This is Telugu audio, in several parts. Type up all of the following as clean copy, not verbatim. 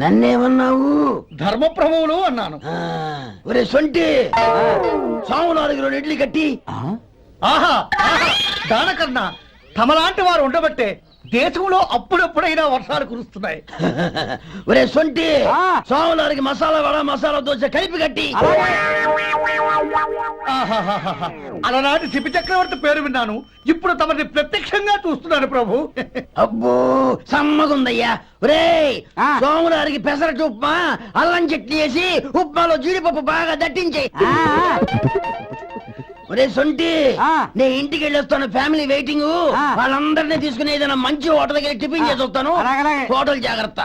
నన్నేమన్నావు? ధర్మప్రభువులు అన్నాను. ఒరే సొంటి, సాము 4 ఇడ్లీ కట్టి. ఆహా దానకన్నా తమలాంటి వారు ఉండబట్టే దేశంలో అప్పుడెప్పుడైనా వర్షాలు కురుస్తున్నాయి. ఒరే సొంటి, సాము 4 మసాలా వడ మసాలా దోశ కలిపి కట్టి. అలనాటి శిపి చక్రవర్తి పేరు విన్నాను, ఇప్పుడు తమని ప్రత్యక్షంగా చూస్తున్నాను ప్రభు. అబ్బో సమ్మగుందయ్యా. ఒరే సోము 4 పెసరట్టు ఉప్మా, అల్లం చట్నీ వేసి ఉప్మాలో జీడిపప్పు బాగా దట్టించే. ఒరే సొంటి, నే ఇంటికి వెళ్ళొస్తాను, ఫ్యామిలీ వెయిటింగ్. వాళ్ళందరినీ తీసుకుని ఏదైనా మంచి హోటల్ దగ్గర టిఫిన్ చేసి వస్తాను. హోటల్ జాగ్రత్త.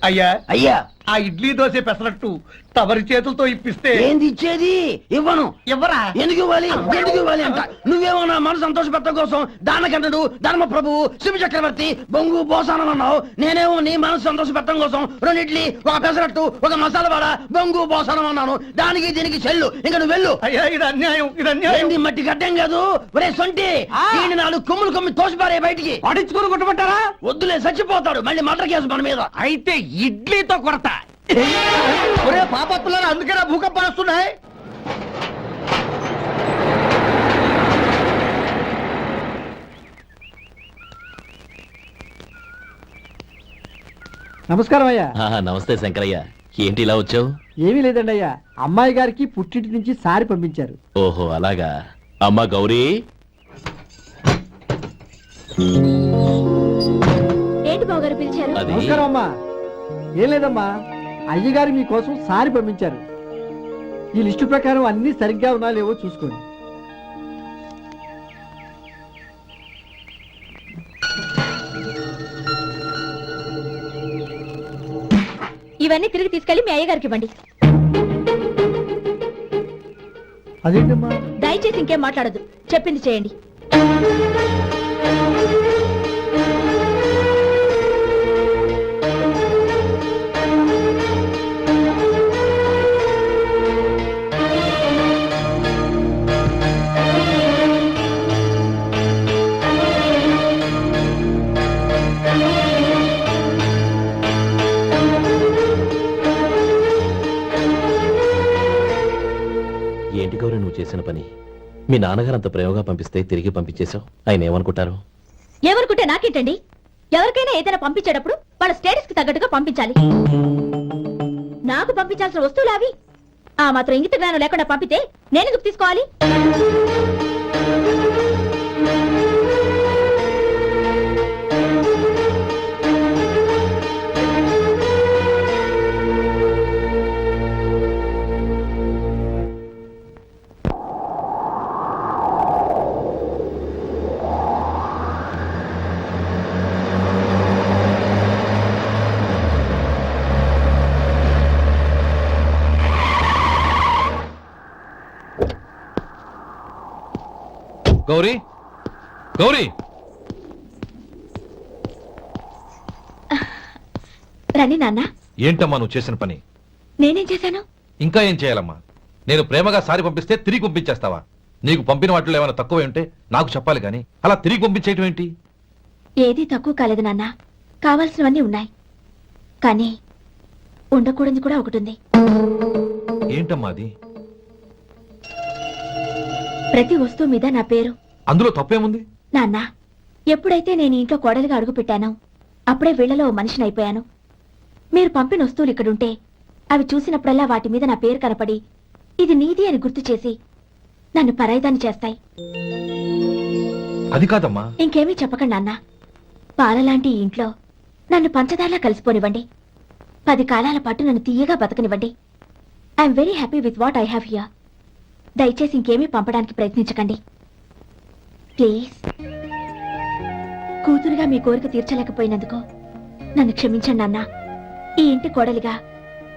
అయ్యా అయ్యా, ఆ ఇడ్లీ దోశ పెసరట్టు తమరి చేతులతో ఇప్పిస్తే. ఏంది ఇచ్చేది? ఇవ్వను. ఎవరా? ఎందుకు ఇవ్వాలి? ఎందుకు ఇవ్వాలి అంట? నువ్వేమో నా మనసు సంతోషపెట్టడం కోసం దానకంటుడు, ధర్మ ప్రభువు, శివ చక్రవర్తి, బొంగు బోసానం అన్నావు. నేనేమో నీ మనసు సంతోషపెట్టడం కోసం 2 ఇడ్లీ, 1 పెసరట్టు, 1 మసాలా వడ, బొంగు బోసానం అన్నాను. దానికి దీనికి చెల్లు. ఇంకా నువ్వు వెళ్ళు. అయ్యా ఇది అన్యాయం, ఇది అన్యాయం. ఏంది మట్టి గడ్డం కాదు. ఒరే సొంటి, దీన్ని 4 కొమ్ములు కొమ్మి తోసిపారే బయటికి. పడించుకుని కొట్టమంటారా? వద్దులే, చచ్చిపోతాడు. మళ్ళీ మటర్ కేసు మన మీద. అయితే ఇడ్లీతో కొడతా. ఒరే పాపత్తులారా, అందుకేనా భూకంపాలు వస్తున్నాయి? నమస్కారం అయ్యా. నమస్తే శంకరయ్య, ఏంటి ఇలా వచ్చావు? ఏమీ లేదండి అయ్యా, అమ్మాయి గారికి పుట్టింటి నుంచి సారి పంపించారు. ఓహో అలాగా. అమ్మా గౌరీ. ఏంటి బావగారు పిలిచారు? అది నమస్కారం అమ్మా. ఏం లేదమ్మా, అయ్యగారు మీకోసం సారి పంపించారు. ఈ లిస్టు ప్రకారం అన్ని సరిగ్గా ఉన్నా లేవో చూసుకోండి. ఇవన్నీ తిరిగి తీసుకెళ్లి మీ అయ్యగారికి ఇవ్వండి. అదేంటమ్మా? దయచేసి ఇంకేం మాట్లాడదు, చెప్పింది చేయండి. ఏంటి గౌరీ నువ్వు చేసిన పని? మీ నాన్నగారు అంత ప్రేమగా పంపిస్తే తిరిగి పంపించేశావు. ఆయన ఏమనుకుంటారు? ఎవరుకుంటే నాకేంటండి? ఎవరికైనా ఏదైనా పంపించేటప్పుడు వాళ్ళ స్టేటస్ కి తగ్గట్టుగా పంపించాలి. నాకు పంపించాల్సిన వస్తువులు అవి. ఆ మాత్రం ఇంగిత జ్ఞానం లేకుండా పంపితే నేనెందుకు తీసుకోవాలి? గౌరీ, గౌరీ, రండి నాన్న. ఏంటమ్మా నువ్వు చేసిన పని? నేనేం చేశాను? ఇంకా ఏం చేయాలమ్మా? నేను ప్రేమగా సారి పంపిస్తే తిరిగి పంపించేస్తావా? నీకు పంపిన వాటిలో ఏమైనా తక్కువ ఉంటే నాకు చెప్పాలి కానీ అలా తిరిగి పంపించేయటం ఏంటి? ఏదీ తక్కువ కాలేదు నాన్న, కావాల్సినవన్నీ ఉన్నాయి. కానీ ఉండకూడదు కూడా ఒకటి ఉంది. ఏంటమ్మా అది? ప్రతి వస్తువు మీద నా పేరు. అందులో తప్పేముంది? నాన్న, ఎప్పుడైతే నేను ఇంట్లో కోడలిగా అడుగు పెట్టానో అప్పుడే వీళ్లలో మనిషిని అయిపోయాను. మీరు పంపిన వస్తువులు ఇక్కడుంటే అవి చూసినప్పుడల్లా వాటి మీద నా పేరు కనపడి ఇది నీది అని గుర్తు చేసి నన్ను పరాయిదాన్ని చేస్తాయి. అది కాదమ్మా. ఇంకేమీ చెప్పకండి నాన్న. పాలలాంటి ఈ ఇంట్లో నన్ను పంచదారలా కలిసిపోనివ్వండి. 10 కాలాల పాటు నన్ను తీయగా బతకనివ్వండి. I'm very happy with what I have here. దయచేసి ఇంకేమీ పంపడానికి ప్రయత్నించకండి ప్లీజ్. కూతురుగా మీ కోరిక తీర్చలేకపోయినందుకు నన్ను క్షమించండి నాన్న. ఈ ఇంటి కోడలిగా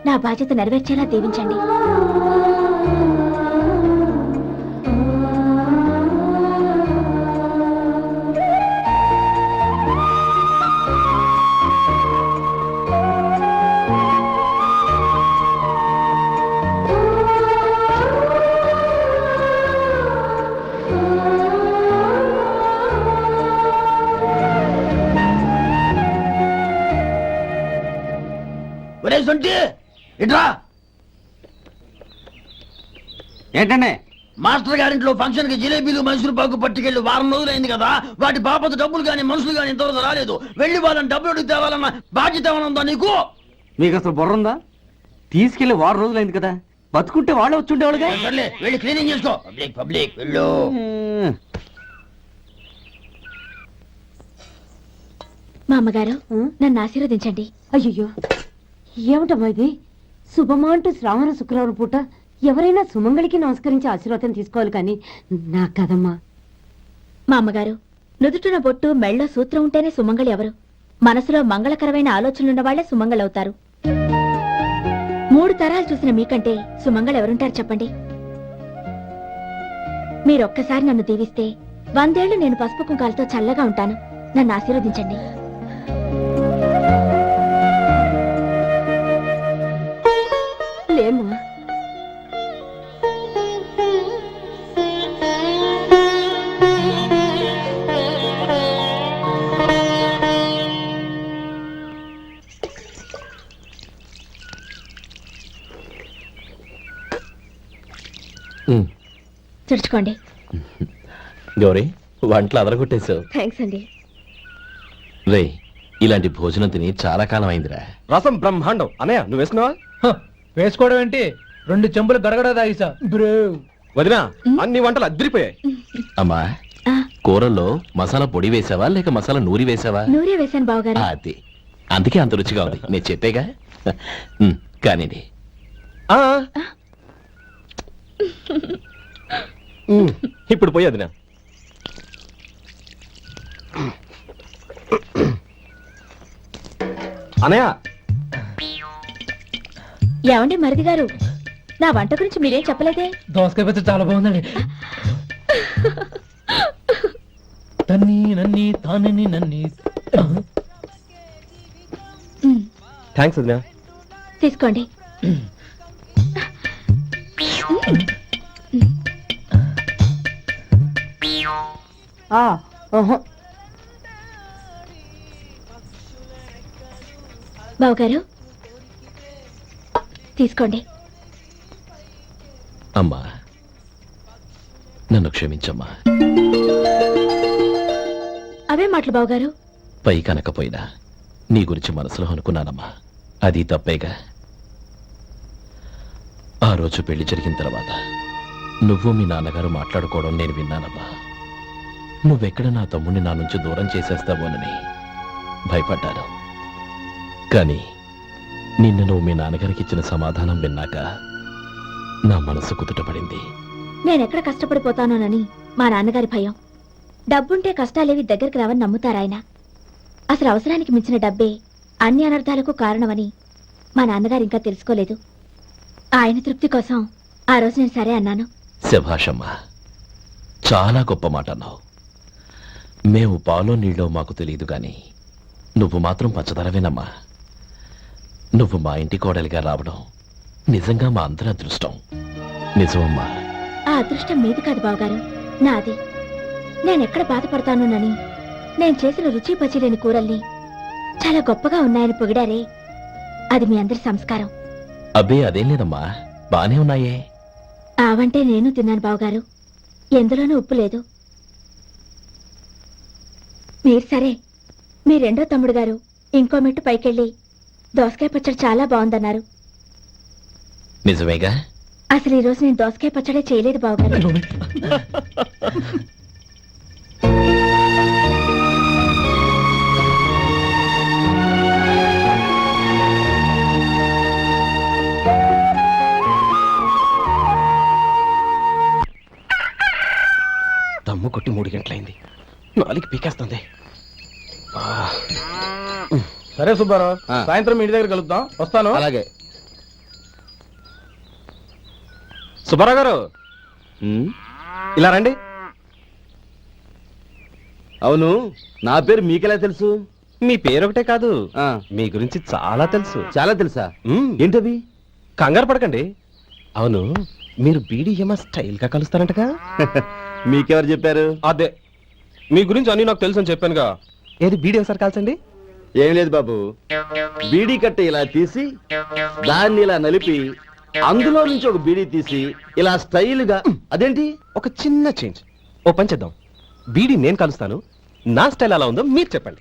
నా బాధ్యత నెరవేర్చేలా దీవించండి. ఒరే సొంటి ఇట్రా. ఏంటండి? మాస్టర్ గారింట్లో ఫంక్షన్ కి జిలేబీలు మైసూరు పాకు పట్టుకెళ్ళి వారం రోజులైంది కదా, వాటి బాపత డబ్బులు కానీ మనుషులు కానీ ఇంతవరకు రాలేదు. వెళ్ళి వాళ్ళని డబ్బులు అడిగి తేవాలన్న బాధ్యత ఏమైనా ఉందా నీకు? మీకు అసలు బుర్ర ఉందా? తీసుకెళ్లి వారం రోజులైంది కదా, బతుకుంటే వాళ్ళే వచ్చుండేవాళ్ళుగా. సర్లే వెళ్ళి క్లీనింగ్ చేసుకో. పబ్లిక్ పబ్లిక్ వెళ్ళు. మా అమ్మగారు నన్ను ఆశీర్వదించండి. అయ్యో ఏమిటమ్మా ఇది? శుభమా అంటూ శ్రావణ శుక్రవారం పూట ఎవరైనా సుమంగళికి నమస్కరించి ఆశీర్వాదం తీసుకోవాలి కానీ నా కదమ్మా. మా అమ్మగారు నుదుటిన బొట్టు మెళ్ళో సూత్రం ఉంటేనే సుమంగళి ఎవరు? మనసులో మంగళకరమైన ఆలోచనలున్న వాళ్లే సుమంగళవుతారు. 3 తరాలు చూసిన మీకంటే సుమంగళ ఎవరుంటారు చెప్పండి? మీరొక్కసారి నన్ను దీవిస్తే 100 ఏళ్లు నేను పసుపు కుంకాలతో చల్లగా ఉంటాను. నన్ను ఆశీర్వదించండి. లేమ్మా, తుడుచుకోండి. గౌరీ, వంటలు అదరగొట్టేశావు. థ్యాంక్స్ అండి. రే, ఇలాంటి భోజనం తిని చాలా కాలం అయిందిరా. రసం బ్రహ్మాండం. అనయ్య నువ్వు వేసుకున్నావా? వేసుకోవడం ఏంటి, 2 చెంబులు గడగడ తాగిసా. వదినా, అన్ని వంటలు అద్దరిపోయాయి. అమ్మా, ఆ, కూరల్లో మసాలా పొడి వేసావా లేక మసాలా నూరి వేసావా? నూరే వేశాను బావగారు. అది అందుకే అంత రుచిగా ఉంది. నేను చెప్పేగా. కానివ్వండి. ఆ. ఇప్పుడు పోయి వదినా. అనయ్య, ఏమండి మరిది గారు, నా వంట గురించి మీరేం చెప్పలేదే? దోసకాయ పచ్చడి చాలా బాగుందండి. తన్ని నన్ని తానని నన్ని. థ్యాంక్స్ వదినా. తీసుకోండి. బావగారు తీసుకోండి. అమ్మా, నన్ను క్షమించమ్మా. అవే మాటలు బావగారు. పై కనకపోయినా నీ గురించి మనసులో అనుకున్నానమ్మా. అది తప్పేగా. ఆ రోజు పెళ్లి జరిగిన తర్వాత నువ్వు మీ నాన్నగారు మాట్లాడుకోవడం నేను విన్నానమ్మా. నువ్వెక్కడ నా తమ్ముడిని నా నుంచి దూరం చేసేస్తావోనని భయపడ్డాను. కానీ నిన్న నువ్వు మీ నాన్నగారికి ఇచ్చిన సమాధానం విన్నాక నా మనసు కుదుటపడింది. నేనెక్కడ కష్టపడిపోతానోనని మా నాన్నగారి భయం. డబ్బుంటే కష్టాలేవి దగ్గరికి రావని నమ్ముతారాయన. అసలు అవసరానికి మించిన డబ్బే అన్ని అనర్థాలకు కారణమని మా నాన్నగారు ఇంకా తెలుసుకోలేదు. ఆయన తృప్తి కోసం ఆ రోజు నేను సరే అన్నాను. శభాషమ్మా, చాలా గొప్ప మాట అన్నావు. మేము పాలో నీళ్ళో మాకు తెలియదు గాని నువ్వు మాత్రం పంచదారవేనమ్మా. నువ్వు మా ఇంటి కోడలిగా రావడం నిజంగా మా అందరి అదృష్టం. నిజమమ్మా. ఆ అదృష్టం మీది కాదు బావగారు, నాది. నేనెక్కడ బాధపడతానోనని నేను చేసిన రుచి పచిలేని కూరల్ని చాలా గొప్పగా ఉన్నాయని పొగిడారే, అది మీ అందరి సంస్కారం. అబ్బే అదేం లేదమ్మా, బానే ఉన్నాయే. ఆవంటే నేను తిన్నాను బావగారు, ఎందులోనూ ఉప్పు లేదు. మీరు సరే, మీ రెండో తమ్ముడు గారు ఇంకో మెట్టు పైకెళ్ళి దోసకాయ పచ్చడి చాలా బాగుందన్నారు. నిజమేగా? అసలు ఈ రోజు నేను దోసకాయ పచ్చడే చేయలేదు బావగారు. దమ్ము కొట్టి 3 గంటలైంది. 4కి పీకేస్తుంది. సరే సుబ్బారావు, సాయంత్రం ఇంటి దగ్గర కలుద్దాం. వస్తాను. అలాగే. సుబ్బారావు గారు, ఇలా రండి. అవును, నా పేరు మీకెలా తెలుసు? మీ పేరు ఒకటే కాదు, మీ గురించి చాలా తెలుసు. చాలా తెలుసా? ఏంటవి? కంగారు పడకండి. అవును, మీరు బీడీఎంఆ స్టైల్ గా కలుస్తారంటగా? మీకెవరు చెప్పారు? అదే, మీ గురించి అన్ని నాకు తెలుసు అని చెప్పానుగా. ఏది బీడీ ఒకసారి కాల్చండి. ఏం లేదు బాబు, బీడీ కట్ట ఇలా తీసి దాన్ని ఇలా నలిపి అందులో నుంచి ఒక బీడీ తీసి ఇలా స్టైల్గా. అదేంటి? ఒక చిన్న చేంజ్. ఓ పని చేద్దాం, బీడీ నేను కలుస్తాను, నా స్టైల్ ఎలా ఉందో మీరు చెప్పండి.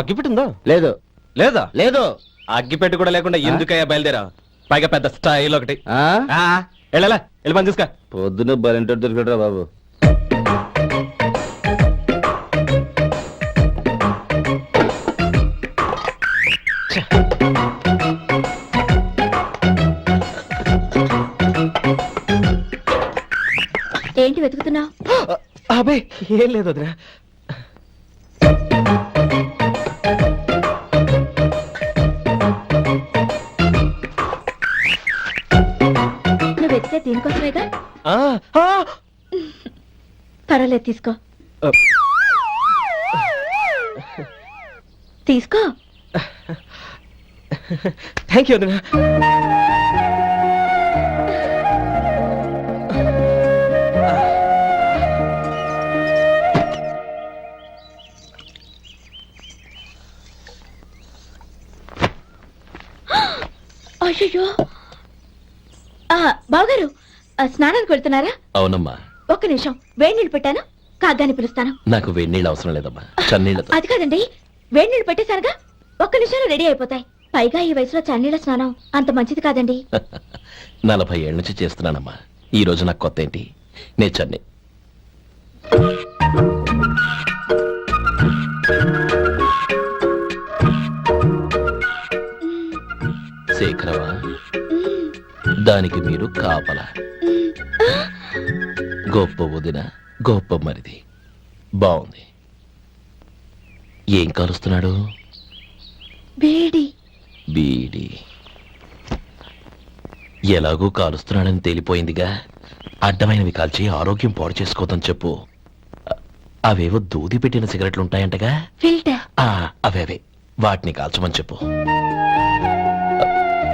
అగ్గిపెట్టి ఉందా? లేదు. లేదా? లేదు. అగ్గిపెట్టి కూడా లేకుండా ఎందుకయ్యా బయలుదేరా? పైగా పెద్ద స్టైల్ ఒకటి. వెళ్ళాలా, వెళ్ళి పని చూసుకో. పొద్దున బలింటో దొరికడరా బాబు. ఏంటి వెతుకుతున్నావు? అబే ఏం లేదు వదినా. నువ్వు వెతికే దీనికోసమేగా. ఆ, ఆ. పర్వాలేదు, తీసుకో తీసుకో. థ్యాంక్ యూ వదినా. అయ్యో, బావగారు స్నానానికి వెళ్తున్నారా? అవునమ్మా. ఒక్క నిమిషం, వేడి నీళ్ళు పెట్టాను, కాగ్గాని పిలుస్తాను. నాకు వేడినీళ్ళు అవసరం లేదమ్మా, చన్నీళ్ళతో. అది కాదండి, వేడి నీళ్ళు పెట్టేశారుగా, ఒక్క నిమిషంలో రెడీ అయిపోతాయి. పైగా ఈ వయసులో చన్నీళ్ళ స్నానం అంత మంచిది కాదండి. 40 ఏళ్ళ నుంచి చేస్తున్నానమ్మా. ఈ రోజు నాకు కొత్త ఏంటి? నే చన్నీ. శేఖరవా, దానికి మీరు కాపలా. గొప్ప వదిన, గొప్ప మరిది. బాగుంది. ఏం కలుస్తున్నాడు? వేడి. బీడి. ఎలాగూ కాలుస్తున్నాడని తేలిపోయిందిగా. అడ్డమైనవి కాల్చి ఆరోగ్యం పాడు చేసుకోదని చెప్పు. అవేవో దూది పెట్టిన సిగరెట్లుంటాయంటగా. ఫిల్టర్. అవే వాటిని కాల్చమని చెప్పు.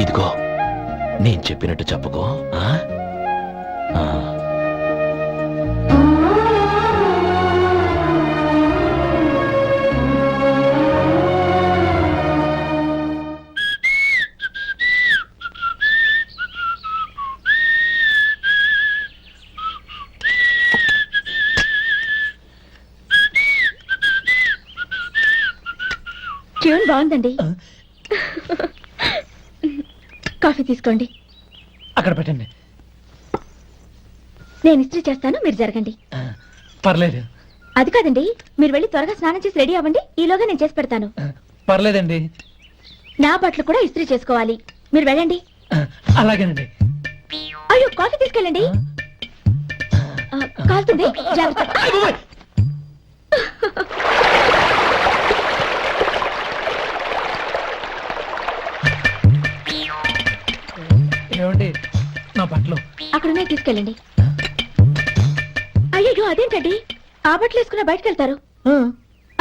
ఇదిగో, నేను చెప్పినట్టు చెప్పుకో. ట్యూన్ బాగుందండి. కాఫీ తీసుకోండి. అక్కడ పెట్టండి. నేను ఇస్త్రీ చేస్తాను, మీరు జరగండి. పర్లేదు. అది కాదండి, మీరు వెళ్ళి త్వరగా స్నానం చేసి రెడీ అవ్వండి, ఈలోగా నేను చేసి పెడతాను. పర్లేదండి. నా బట్టలు కూడా ఇస్త్రీ చేసుకోవాలి, మీరు వెళ్ళండి. అలాగేనండి. అయ్యో, కాఫీ తీసుకెళ్ళండి. కాలుతుంది, జాగ్రత్త. ఏమండి, నా బట్టలు అక్కడున్నాయి, తీసుకెళ్ళండి. అయ్యో, అదేంటండి, ఆ బట్టలు వేసుకున్న బయటకు వెళ్తారు?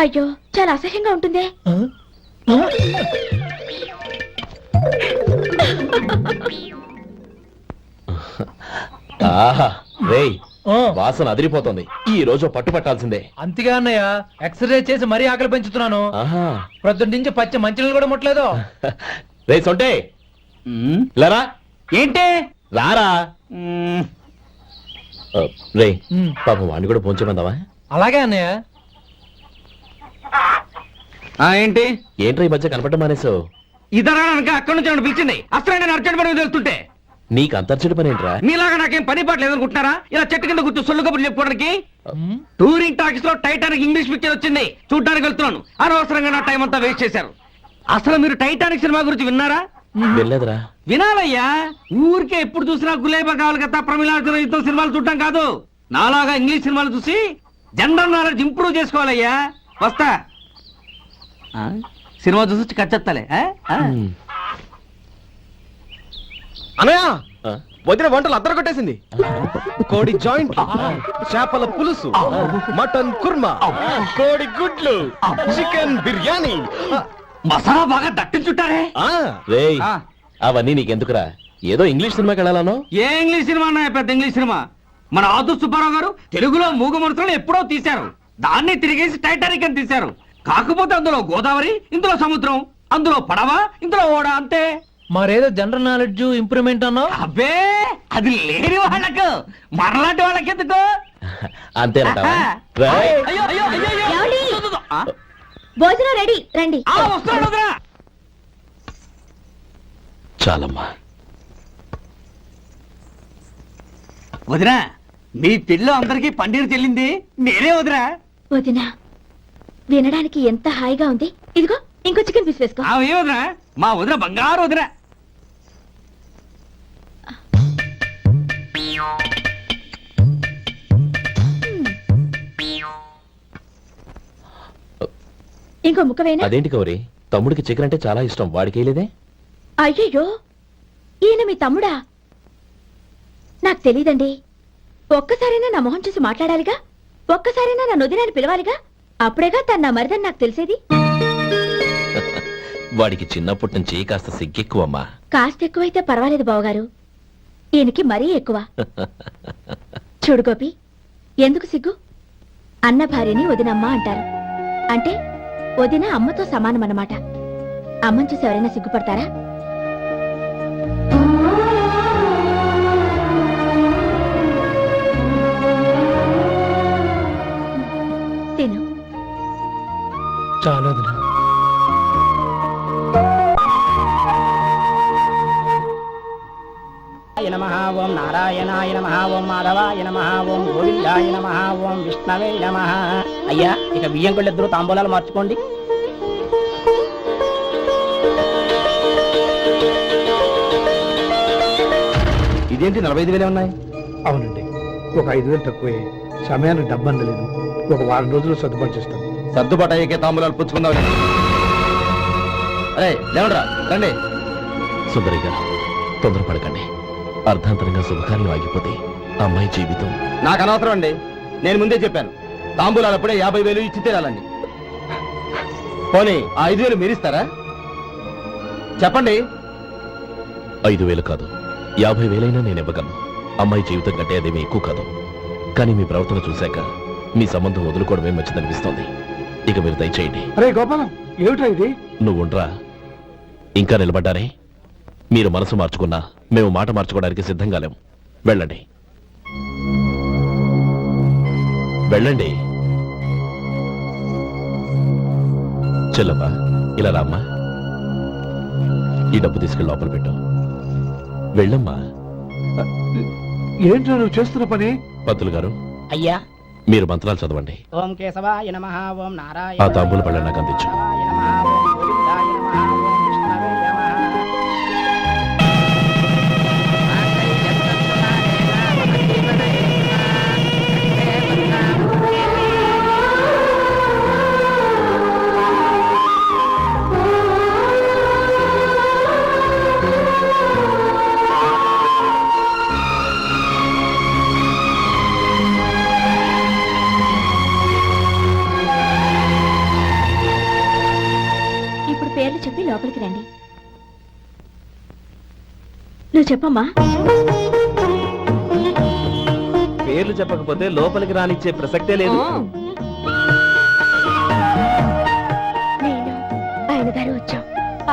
అయ్యో, చాలా అసహ్యంగా ఉంటుందే. రేయ్, వాసన అదిరిపోతుంది. ఈ రోజు పట్టు పట్టాల్సిందే. అంతగా అన్నయ్య, ఎక్సర్సైజ్ చేసి మరీ ఆకలి పెంచుతున్నాను. ప్రొద్దున నుంచి పచ్చి మంచినీళ్ళు కూడా ముట్టలేదు. రేయ్ సొంటే, లరా. ఏంటి? రారా. రేయ్, పాపం వాడిని కూడా పోంచమందావా? అలాగే అన్నయ్య. ఏంటి? ఏంట్రా ఈ మధ్య కనపడటం మానేసావు? ఇదరా అక్కడి నుంచి నన్ను పిలిచింది. అసలు నేను అర్జెంట్ పని వెళ్తుంటే నీకు అంతర్చడి పని ఏంట్రా? మీలాగా నాకేం పని పాట లేదనుకుంటున్నారా? ఇలా చెట్టు కింద కూర్చో సొల్లు కబుర్లు చెప్పుకోవడానికి. టూరింగ్ టాకీస్ లో టైటానిక్ ఇంగ్లీష్ పిక్చర్ వచ్చింది, చూడ్డానికి వెళ్తున్నాను. అనవసరంగా నా టైం అంతా వేస్ట్ చేశారు. అసలు మీరు టైటానిక్ సినిమా గురించి విన్నారా? వెళ్ళలేదురా. వినాలయ్యా. ఊరికే ఎప్పుడు చూసినా గులేబా కావాలి కదా, ప్రమిళార్జున యుద్ధం సినిమాలు చూడటం కాదు. నాలాగా ఇంగ్లీష్ సినిమాలు చూసి జనరల్ నాలెడ్జ్ ఇంప్రూవ్ చేసుకోవాలయ్యా. వస్తా. సినిమా చూసి కచ్చెత్తాలే. అనయ్య, వదిన వంటలు అద్దరు కొట్టేసింది. కోడి జాయింట్, చేపల పులుసు, మటన్ కుర్మా, కోడి గుడ్లు, చికెన్ బిర్యానీ, మసాలా బాగా దట్టించుంటారే. రేయ్, అవన్నీ నీకెందుకురా? ఏదో ఇంగ్లీష్ సినిమాకి వెళ్ళాలను. ఏ ఇంగ్లీష్ సినిమా అన్నా? పెద్ద ఇంగ్లీష్ సినిమా. మన ఆదు సుబ్బారావు గారు తెలుగులో మూగ మనుషులను ఎప్పుడో తీశారు. దాన్ని తిరిగేసి టైటానిక్ అని తీశారు. కాకపోతే అందులో గోదావరి, ఇందులో సముద్రం, అందులో పడవ, ఇందులో ఓడ, అంతే. మరేదో జనరల్ నాలెడ్జ్ ఇంప్రూవ్మెంట్ అన్నావు. అబ్బే అది లేని వాళ్ళకు, మరలాంటి వాళ్ళకి ఎందుకు? అంతేనంటావా? రా. అయ్యో, అయ్యో, అయ్యో, అయ్యో. ఏమండి? ఆ, భోజనం రెడీ, రండి. వస్తున్నాడు వదరా. చాలమ్మా. వదినా, మీ పిల్ల అందరికీ పన్నీరు చెల్లింది నేనే వదినా. వదినా, వినడానికి ఎంత హాయిగా ఉంది. ఇదిగో ఇంకో చికెన్ పీస్ వేసుకో. ఏ వదినా, మా వదిన బంగారు వదినా. ఇంకో ముక్క వేయనా? అదేంటి గౌరీ, తమ్ముడికి చికెన్ అంటే చాలా ఇష్టం, వాడికి లేదే? అయ్యయ్యో, ఈయన మీ తమ్ముడా? నాకు తెలీదండి. ఒక్కసారైనా నా మొహం చూసి మాట్లాడాలిగా, ఒక్కసారైనా నా నొదినాన్ని పిలవాలిగా, అప్పుడేగా తన నా మరిదని నాకు తెలిసేది. వాడికి చిన్నప్పటి నుంచి కాస్త సిగ్గెక్కువమ్మా. కాస్త ఎక్కువైతే పర్వాలేదు బావగారు, ఈయనకి మరీ ఎక్కువ. చూడు గోపి, ఎందుకు సిగ్గు? అన్న భార్యని వదినమ్మ అంటారు. అంటే వదిన అమ్మతో సమానమన్నమాట. అమ్మని చూసి ఎవరైనా సిగ్గుపడతారా? తిను. చాలా నమః ఓం నారాయణాయ నమః ఓం మాధవాయ నమః ఓం గోవిందాయ నమః ఓం విష్ణవే నమః. అయ్యా, ఇక బియ్యం కొళ్ళిద్దరూ తాంబూలాలు మార్చుకోండి. ఇదేంటి 45,000 ఉన్నాయి? అవునండి, ఒక 5,000 తక్కువే. సమయానికి డబ్బు అందలేదు. ఒక వారం రోజులు సర్దుబాటు చేస్తాను. సర్దుబాటు అయ్యాకే తాంబూలాలు పుచ్చుకుందాం. అరే లేవడరా, రండి. సుందరి గారు, తొందరపడకండి. అర్ధాంతరంగా శుభకార్యం ఆగిపోతే అమ్మాయి జీవితం. నాకు అనవసరం అండి, నేను ముందే చెప్పాను. తాంబూలాలు అప్పుడే 50,000 ఇచ్చి తీరాలండి. పోనీ ఆ 5,000 మీరిస్తారా? చెప్పండి. 5,000 కాదు, 50,000 నేను ఇవ్వగలను. అమ్మాయి జీవితం కంటే అదేమీ ఎక్కువ కాదు. కానీ మీ ప్రవర్తన చూశాక మీ సంబంధం వదులుకోవడమే మంచిదనిపిస్తోంది. ఇక మీరు దయచేయండి. అరే గోపాలం, ఏమిటా ఇది? నువ్వుండ్రా. ఇంకా నిలబడ్డారే? మీరు మనసు మార్చుకున్నా మేము మాట మార్చుకోవడానికి సిద్ధంగా లేము. వెళ్ళండి, వెళ్ళండి. చెల్లమ్మా, ఇలా రామ్మా. ఈ డబ్బు తీసుకెళ్ళి లోపల పెట్టు. వెళ్ళమ్మా. ఏంటో నువ్వు చేస్తున్న పని? పంతులు గారు, అయ్యా, మీరు మంత్రాలు చదవండి. ఓం కేశవాయ నమః ఓం ఆ నారాయణ తాంబూల పళ్ళ నాకు అందించు. నమః ఓం గోవిందాయ నమః ఓం విష్ణవే నమః. ఇప్పుడు పేర్లు చెప్పి లోపలికి రండి. నువ్వు చెప్పమ్మా. పేర్లు చెప్పకపోతే లోపలికి రానిచ్చే ప్రసక్తే లేదు. నేను ఆయన గారు వచ్చాం.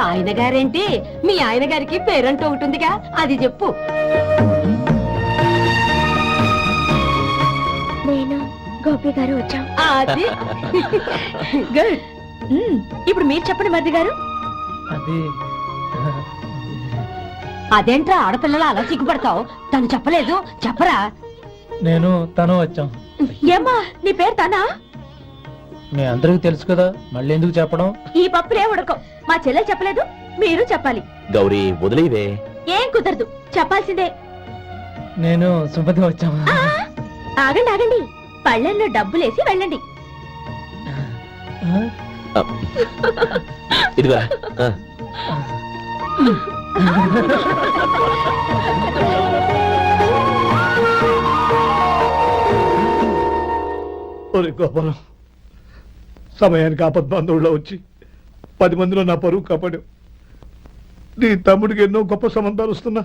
ఆయన గారేంటి, మీ ఆయన గారికి పేరంటూ ఉంటుందిగా, అది చెప్పు. నేను గోపి గారు వచ్చాం. అది గుడ్. ఇప్పుడు మీరు చెప్పండి మరిది గారు. అదేంట్రా ఆడపిల్లలు అలా సిగ్గుపడతావు? తను చెప్పలేదు, చెప్పరా? నేను తను వచ్చాం. ఏమ్మా, నీ పేరు తనా? మీ అందరికి తెలుసు కదా, మళ్ళీ ఎందుకు చెప్పడం? ఈ పప్పులే ఉడకం. మా చెల్లెలు చెప్పలేదు, మీరు చెప్పాలి. గౌరీ, వదిలేవే. ఏం కుదరదు, చెప్పాల్సిందే. నేను సుమతి వచ్చాం. ఆ, ఆగండి ఆగండి, పళ్ళెంలో డబ్బులేసి వెళ్ళండి. ఇదిగా ఒరే గోపాలం, సమయానికి ఆపద్బాంధవుల్లో వచ్చి 10 మందిలో నా పరువు కాపాడావు. నీ తమ్ముడికి ఎన్నో గొప్ప సంబంధాలు వస్తున్నా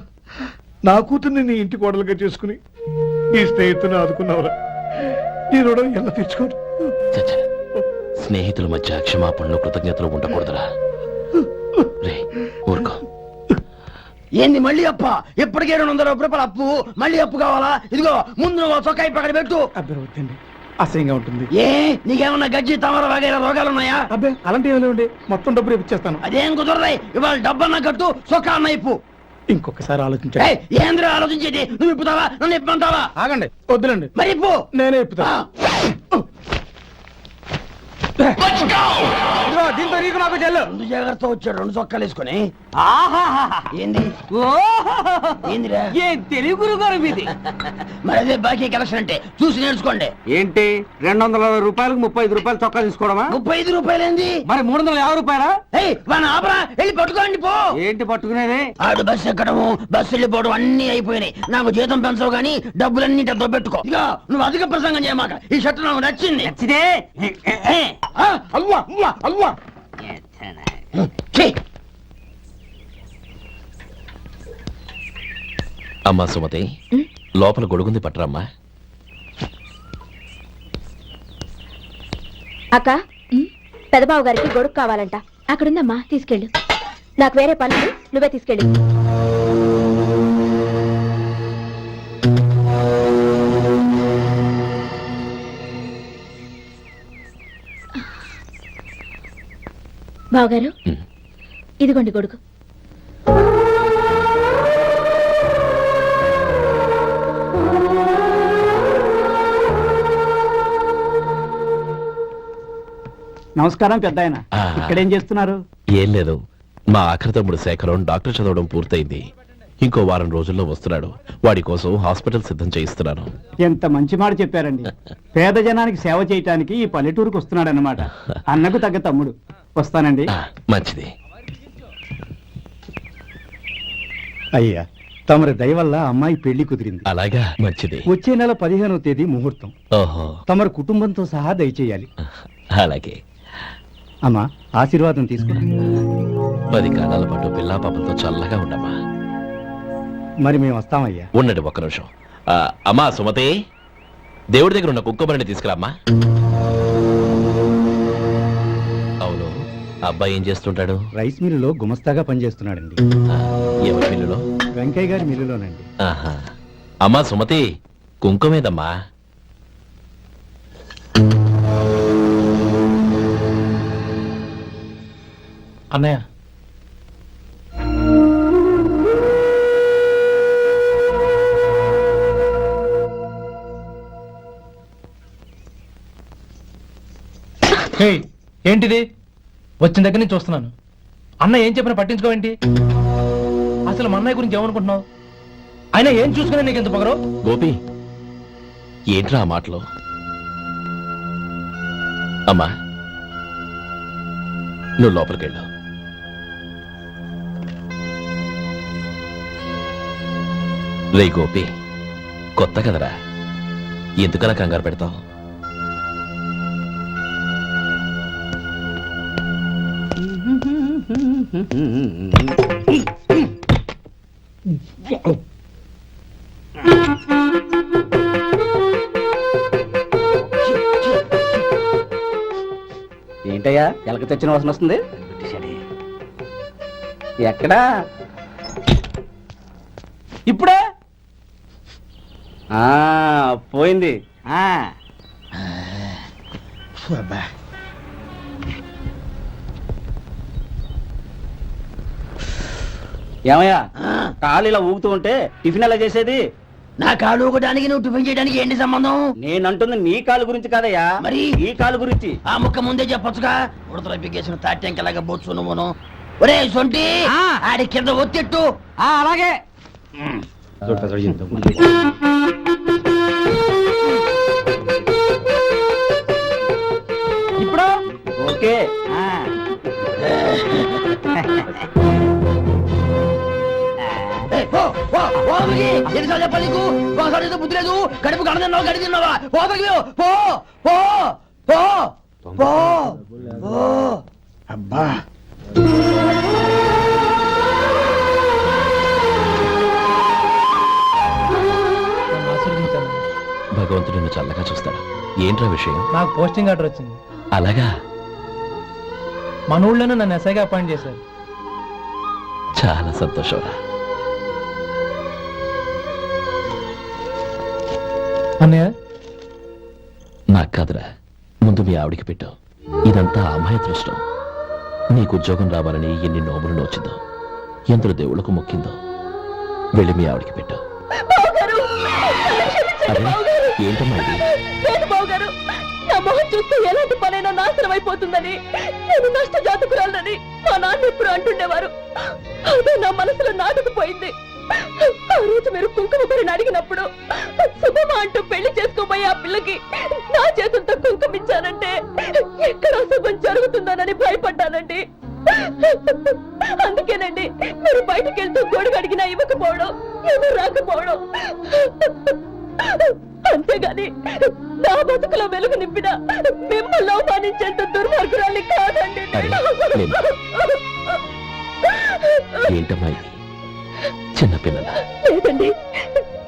నా కూతుర్ని నీ ఇంటి కోడలుగా చేసుకుని నీ స్నేహితుని ఆదుకున్నావురా. నీ రుణం ఎలా తీర్చుకోరు? స్నేహితుల మధ్య క్షమాపణలు కృతజ్ఞతలు ఉండకూడదురా. రే ఊరుకో. ఏంది మళ్ళీ అప్ప? ఇప్పటికే 200 రూపాయల అప్పు, మళ్ళీ అప్పు కావాలా? ఇదిగో ముందు నువ్వు చొక్కాయి పక్కన పెట్టు. అబ్బే వద్దండి, అసహ్యంగా ఉంటుంది. ఏ నీకేమన్నా గజ్జి తమర వగైరా రోగాలున్నాయా? అబ్బే అలాంటి ఏమీ లేవండి, మొత్తం డబ్బు రేపు ఇచ్చేస్తాను. అదేం కుదరదాయి. ఇవాళ డబ్బన్నా కట్టు, చొక్కా అన్న ఇప్పు. ఇంకొకసారి ఆలోచించండి. ఏయ్, ఏంద్రా ఆలోచించేది? నువ్వు ఇప్పుతావా, నన్ను ఇప్పమంటావా? ఆగండి, వద్దులండి, మరి ఇప్పు. నేనే ఇప్పుతా. దీంతో నీకు నాకు చెల్లు. ముందు జాగ్రత్త వచ్చాడు 2 చొక్కాలు వేసుకొని. ఏంది ఏందిరా? ఏ తెలుగు గురుగారు మీది? మరి అదే బాకీ కలెక్షన్ అంటే చూసి నేర్చుకోండి. ఏంటి 260 రూపాయలకు 35 రూపాయలు చొక్కా తీసుకోవడమా? 35 రూపాయలు ఏంది? మరి 350 రూపాయలా? ఏయ్ వాడిని ఆపరా, వెళ్ళి పట్టుకోండి పో. ఏంటి పట్టుకునేది? ఆడు బస్సు ఎక్కడము, బస్సు వెళ్ళిపోవడం అన్ని అయిపోయినాయి. నాకు జీతం పెంచవు గానీ డబ్బులన్నీ దొబ్బెట్టుకో. ఇక నువ్వు అధిక ప్రసంగం చేయమాక. ఈ షర్ట్ నాకు నచ్చింది. నచ్చితే అవ్వా అవ్వా అవ్వా. ఛీ! అమ్మా సుమతి, లోపల గొడుగుంది పట్టరమ్మా. అక్క పెదబాబు గారికి గొడుగు కావాలంట. అక్కడుందమ్మా, తీసుకెళ్ళు. నాకు వేరే పనులు, నువ్వే తీసుకెళ్ళు. బావగారు, ఇదిగోండి గొడుగు. నమస్కారం పెద్ద ఆయన. ఆ. ఇక్కడేం చేస్తున్నారు? ఏం లేదు, మా ఆఖరి తమ్ముడు శేఖరం డాక్టర్ చదవడం పూర్తయింది. ఇంకో వారం రోజుల్లో వస్తున్నాడు. వాడి కోసం హాస్పిటల్ సిద్ధం చేయిస్తున్నాను. ఎంత మంచి మాట చెప్పారండి. పేద జనానికి సేవ చేయటానికి ఈ పల్లెటూరుకు వస్తున్నాడు అన్నమాట. అన్నకు తగ్గ తమ్ముడు. వస్తానండి. మంచిది. అయ్యా, తమరి దయ వల్ల అమ్మాయి పెళ్లి కుదిరింది. అలాగా, మంచిది. వచ్చే నెల 15వ తేదీ ముహూర్తం. ఓహో, తమరి కుటుంబంతో సహా దయచేయాలి. అలాగే. అమ్మా, ఆశీర్వాదం తీసుకురా. 10 కాలాల పాటు పిల్లా పాపలతో చల్లగా ఉండమ్మా. మరి మేము వస్తామయ్యా. ఉండండి ఒక్క నిమిషం. అమ్మా సుమతి, దేవుడి దగ్గర ఉన్న కుక్కమరిని తీసుకురామ్మా. అవును, అబ్బాయి ఏం చేస్తుంటాడు? రైస్ మిల్లులో గుమస్తాగా పనిచేస్తున్నాడండి. ఎవరి మిల్లులో? వెంకయ్య గారి మిల్లులోనండి. ఆహా. అమ్మా సుమతి, కుంకుమేదమ్మా? అన్నయ్య, ఏంటిది? వచ్చిన దగ్గర నుంచి చూస్తున్నాను. అన్న ఏం చెప్పినా పట్టించుకోవేంటి? అసలు మా అన్నయ్య గురించి ఏమనుకుంటున్నావు? అయినా ఏం చూసుకునే నీకు ఎంత పొగరు? గోపి, ఏంట్రా ఆ మాటలు? అమ్మా, నువ్వు లోపలికెళ్ళు. రే గోపి, కొత్త కదరా, ఎందుకలా కంగారు పెడతావు? ఏంటయ్యా ఎలక తెచ్చిన వాసన వస్తుంది? ఎక్కడా? ఇప్పుడే పోయింది. ఏమయ్యా, కాలు ఇలా ఊగుతూ ఉంటే టిఫిన్ ఎలా చేసేది? నా కాలు ఊగడానికి నువ్వు టిఫిన్ చేయడానికి ఏంటి సంబంధం? నేనంటుంది నీ కాలు గురించి కాదయ్యా, మరి ఈ కాలు గురించి. ఆ ముక్క ముందే చెప్పొచ్చుగా. ఉడతలో పిగ్గేసిన తాట్యంకలాగా బొచ్చు నువ్వును. ఒరే సొంటి, ఆడి కింద ఒత్తిట్టు. అలాగే. ఇప్పుడు ఓకే. ఎన్నిసార్లు చెప్పాలి నీకు? ఒకసారి ఏదో బుద్ధి లేదు. కడుపు గడ తిన్నావు, గడి తిన్నావా? పోతకి పో పో పో పో పో. అబ్బా, భగవంతుడు నిన్ను చల్లగా చూస్తాడు. ఏంట్రా విషయం? నాకు పోస్టింగ్ ఆర్డర్ వచ్చింది. అలాగా, మన ఊళ్ళోనే నన్ను ఎస్ఐగా అపాయింట్ చేశారు. చాలా సంతోషంరా. అన్నయ్య, నాకు కాదురా, ముందు మీ ఆవిడికి పెట్టు. ఇదంతా అమ్మాయి దృష్టం. నీకు ఉద్యోగం రావాలని ఎన్ని నోములు నోచిందో, ఎందరు దేవుళ్ళకు మొక్కిందో. వెళ్ళి మీ ఆవిడికి పెట్టు. అరే, ఏంటమ్మా ఇది? నా మొహం చూస్తే ఎలాంటి పనైనా నాశనం అయిపోతుందని, నేను నష్ట జాతకురాలని మా నాన్న ఎప్పుడు అంటుండేవారు. అదే నా మనసులో నాటుకుపోయింది. ఆ రోజు మీరు కుంకుమ భరిని అడిగినప్పుడు శుభమా అంటూ పెళ్లి చేసుకోబోయే ఆ పిల్లకి నా చేతులతో కుంకుమ ఇచ్చానంటే ఎక్కడ శుభం జరుగుతుందోనని భయపడ్డానండి. అందుకేనండి మీరు బయటకు వెళ్తూ గొడుగు అడిగినా ఇవ్వకపోవడం, ఎవరు రాకపోవడం. అంతేగాని నా బతుకులో వెలుగు నింపిన మిమ్మల్ని అవమానించేంత దుర్మార్గురాలి కాదండి. ఏంటమ్మా ఇది? చిన్నపిల్లల లేదండి,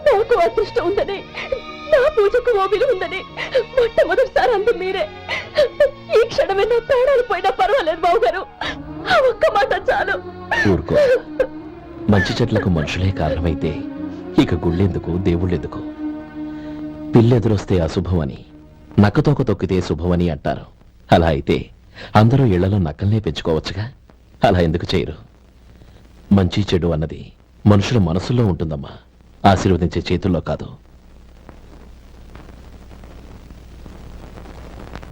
నాకు అదృష్టం ఉందని, నా పూజకు ఓ విలువ ఉందని మొట్టమొదటిసారి అందు మీరే. ఈ క్షణమే నా ప్రాణాలు పోయినా పర్వాలేదు బావగారు. ఆ ఒక్క మాట చాలు. ఊరుకో. మంచి చెట్లకు మనుషులే కారణమైతే ఇక గుళ్ళెందుకు, దేవుళ్ళెందుకు? పిల్లెదురొస్తే అశుభమని, నక్కతోక తొక్కితే శుభమని అంటారు. అలా అయితే అందరూ ఇళ్లలో నక్కల్నే పెంచుకోవచ్చుగా. అలా ఎందుకు చేయరు? మంచి చెడు అన్నది మనుషుల మనసుల్లో ఉంటుందమ్మా, ఆశీర్వదించే చేతుల్లో కాదు.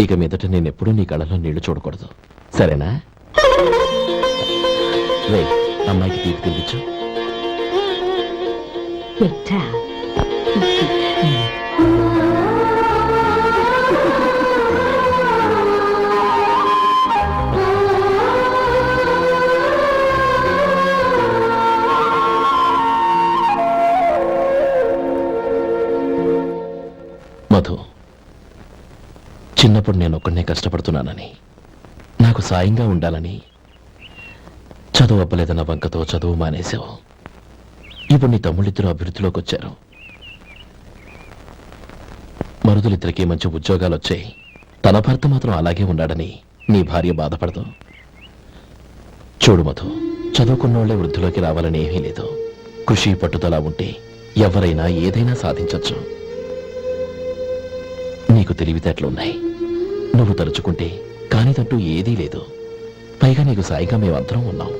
ఇక మీదట నేనెప్పుడూ నీ కళ్ళలో నీళ్లు చూడకూడదు, సరేనా? రే, అమ్మాయికి తీపి తినిపించు. మధు, చిన్నప్పుడు నేను ఒక్కడనే కష్టపడుతున్నానని, నాకు సాయంగా ఉండాలని చదువు అవ్వలేదన్న వంకతో చదువు మానేశావు. ఇప్పుడు నీ తమ్ముళ్ళిద్దరూ అభివృద్ధిలోకి వచ్చారు. మరుదులిద్దరికీ మంచి ఉద్యోగాలు వచ్చాయి. తన భర్త మాత్రం అలాగే ఉన్నాడని నీ భార్య బాధపడదు. చూడు మధు, చదువుకున్నోళ్లే వృద్ధిలోకి రావాలని ఏమీ లేదు. కృషి పట్టుదల ఉంటే ఎవరైనా ఏదైనా సాధించొచ్చు. నీకు తెలివితేటలున్నాయి. నువ్వు తలుచుకుంటే కానిదంటూ ఏదీ లేదు. పైగా నీకు సాయిగా మేమందరం ఉన్నాం.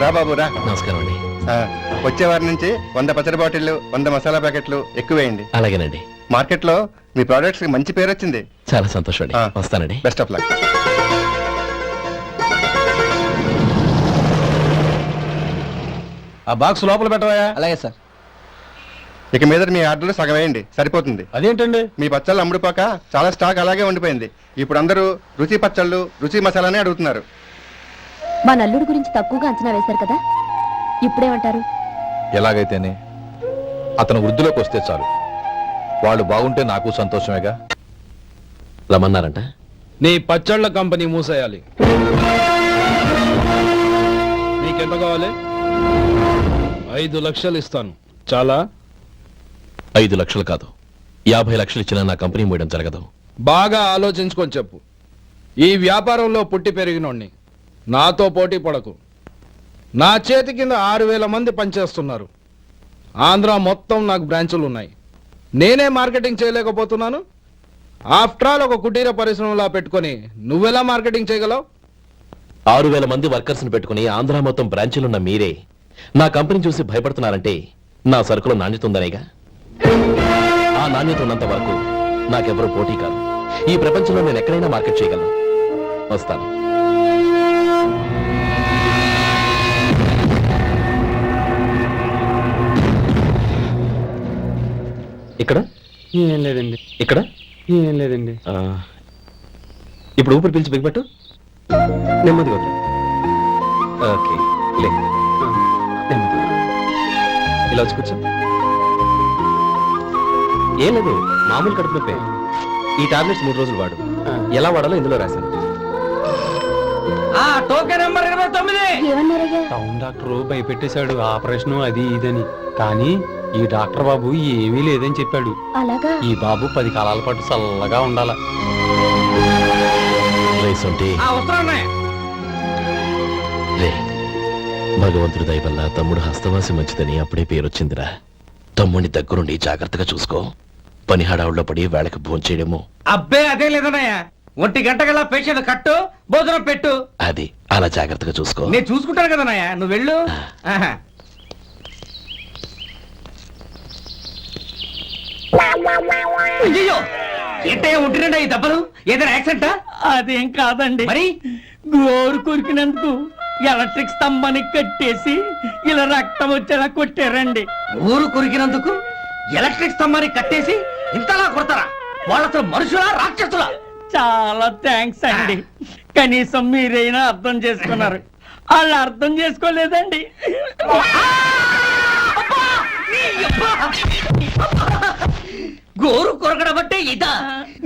రా బాబు రా. నమస్కారం అండి. వచ్చే వారి నుంచి 100 పచ్చడి బాటిళ్లు, 100 మసాలా ప్యాకెట్లు ఎక్కువేయండి. అలాగేనండి. మార్కెట్ లో మీ ప్రొడక్ట్స్ కి మంచి పేరు వచ్చింది. చాలా సంతోషం అండి. వస్తానండి. Best of luck. ఆ బాక్స్ లోపల పెట్టవా? అలాగే సార్. ఇక మీద మీ ఆర్డర్లు సగం వేయండి, సరిపోతుంది. అదేంటండి? మీ పచ్చళ్ళు అమ్ముడుపోక చాలా స్టాక్ అలాగే ఉండిపోయింది. ఇప్పుడు అందరూ రుచి పచ్చళ్ళు, రుచి మసాలానే అడుగుతున్నారు. మా నల్లుడి గురించి తక్కువగా అంచనా వేశారు కదా, ఇప్పుడేమంటారు? ఎలాగైతేనే అతను వృద్ధిలోకి వస్తే చాలు. వాళ్ళు బాగుంటే నాకు సంతోషమేగా. రమ్మన్నారంట. నీ పచ్చళ్ళ కంపెనీ మూసేయాలి. నీకెంత కావాలి? 5 లక్షలు ఇస్తాను. చాలా? 5 లక్షలు కాదు, 50 లక్షలు ఇచ్చినా నా కంపెనీ మూయడం జరగదు. బాగా ఆలోచించుకొని చెప్పు. ఈ వ్యాపారంలో పుట్టి పెరిగినోడ్ని. నాతో పోటీ పడకు. నా చేతి కింద 6,000 మంది పనిచేస్తున్నారు. ఆంధ్ర మొత్తం నాకు బ్రాంచులు ఉన్నాయి. నేనే మార్కెటింగ్ చేయలేకపోతున్నాను. ఆఫ్టర్ ఆల్ ఒక కుటీర పరిశ్రమలా పెట్టుకొని నువ్వెలా మార్కెటింగ్ చేయగలవు? 6,000 మంది వర్కర్స్ని పెట్టుకుని ఆంధ్ర మొత్తం బ్రాంచీలున్న మీరే నా కంపెనీ చూసి భయపడుతున్నారంటే నా సరుకులో నాణ్యత ఉందనేగా. ఆ నాణ్యత ఉన్నంత వరకు నాకెవరూ పోటీ కాదు. ఈ ప్రపంచంలో నేను ఎక్కడైనా మార్కెట్ చేయగలను. వస్తాను. ఇక్కడ ఏం లేదండి, ఇక్కడ ఏం లేదండి. ఇప్పుడు ఊపిరి పీల్చి బిగ్బట్టు. నెమ్మదిగా వదిలేయ్. ఓకే, లే. నెమ్మదిగా. ఇలా వచ్చి కూర్చో. ఏం లేదు, మామూలు కడుపు నొప్పే. ఈ టాబ్లెట్స్ 3 రోజులు వాడు. ఎలా వాడాలో ఇందులో రాశాను. Token number 29. ఏమన్నారయ్యా? టౌన్ డాక్టర్ భయపెట్టేశాడు, ఆపరేషన్ అది ఇదని. కానీ ఈ డాక్టర్ బాబు ఏమీ లేదని చెప్పాడు. అలాగా? ఈ బాబు 10 కాలాల పాటు చల్లగా ఉండాల. లే, భగవంతుడి దయ వల్ల తమ్ముడు హస్తవాసి మంచిదని అప్పుడే పేరొచ్చిందిరా. తమ్ముడిని దగ్గరుండి జాగ్రత్తగా చూసుకో. పని హడావుల్లో పడి వేళకి భోంచేయడము. అబ్బే అదే లేదన్నయ్య. 1 గంట గల పేషెంట్ కట్టు, భోజనం పెట్టు. అది అలా జాగ్రత్తగా చూసుకో. నేను చూసుకుంటాను కదన్నయ్య, నువ్వు వెళ్ళు. ఆహా. అయ్యో, ఏంటయ్యా ఉంటున్నాడా ఈ దెబ్బలు? ఏదైనా యాక్సిడెంటా? అదేం కాదండి, మరి గోరు కొరికినందుకు ఎలక్ట్రిక్ స్తంభాన్ని కట్టేసి ఇలా రక్తం వచ్చేలా కొట్టారండి. ఊరు కొరికినందుకు ఎలక్ట్రిక్ స్తంభాన్ని కట్టేసి ఇంతలా కొడతారా? వాళ్ళతో మనుషులా, రాక్షసులా? చాలా థ్యాంక్స్ అండి. కనీసం మీరైనా అర్థం చేసుకున్నారు. వాళ్ళు అర్థం చేసుకోలేదండి. గోరు కొరకడం అంటే ఇదా?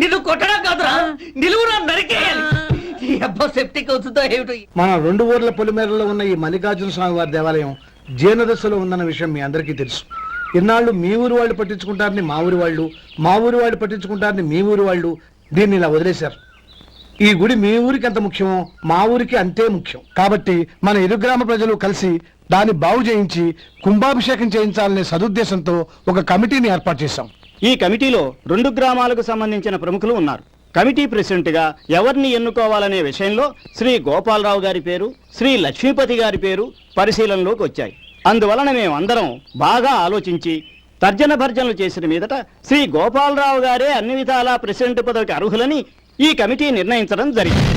నిన్ను కొట్టడం కాదురా, నిలువురా నరికేయాలి. ఈ అబ్బా సెప్టిక్ అవుతుందో ఏమిటో. మన 2 ఊర్ల పొలిమేరలో ఉన్న ఈ మల్లికార్జున స్వామి వారి దేవాలయం జీర్ణదశలో ఉందన్న విషయం మీ అందరికీ తెలుసు. ఇన్నాళ్ళు మీ ఊరు వాళ్ళు పట్టించుకుంటారని మా ఊరి వాళ్ళు, మా ఊరి వాళ్ళు పట్టించుకుంటారని మీ ఊరి వాళ్ళు దీన్ని ఇలా వదిలేశారు. ఈ గుడి మీ ఊరికి ఎంత ముఖ్యమో మా ఊరికి అంతే ముఖ్యం. కాబట్టి మన ఇరు గ్రామ ప్రజలు కలిసి దాన్ని బాగు చేయించి కుంభాభిషేకం చేయించాలనే సదుద్దేశంతో ఒక కమిటీని ఏర్పాటు చేశాం. ఈ కమిటీలో 2 గ్రామాలకు సంబంధించిన ప్రముఖులు ఉన్నారు. కమిటీ ప్రెసిడెంట్ గా ఎవరిని ఎన్నుకోవాలనే విషయంలో శ్రీ గోపాలరావు గారి పేరు, శ్రీ లక్ష్మీపతి గారి పేరు పరిశీలనలోకి వచ్చాయి. అందువలన మేమందరం బాగా ఆలోచించి తర్జన భర్జనలు చేసిన మీదట శ్రీ గోపాలరావు గారే అన్ని విధాలా ప్రెసిడెంట్ పదవికి అర్హులని ఈ కమిటీ నిర్ణయించడం జరిగింది.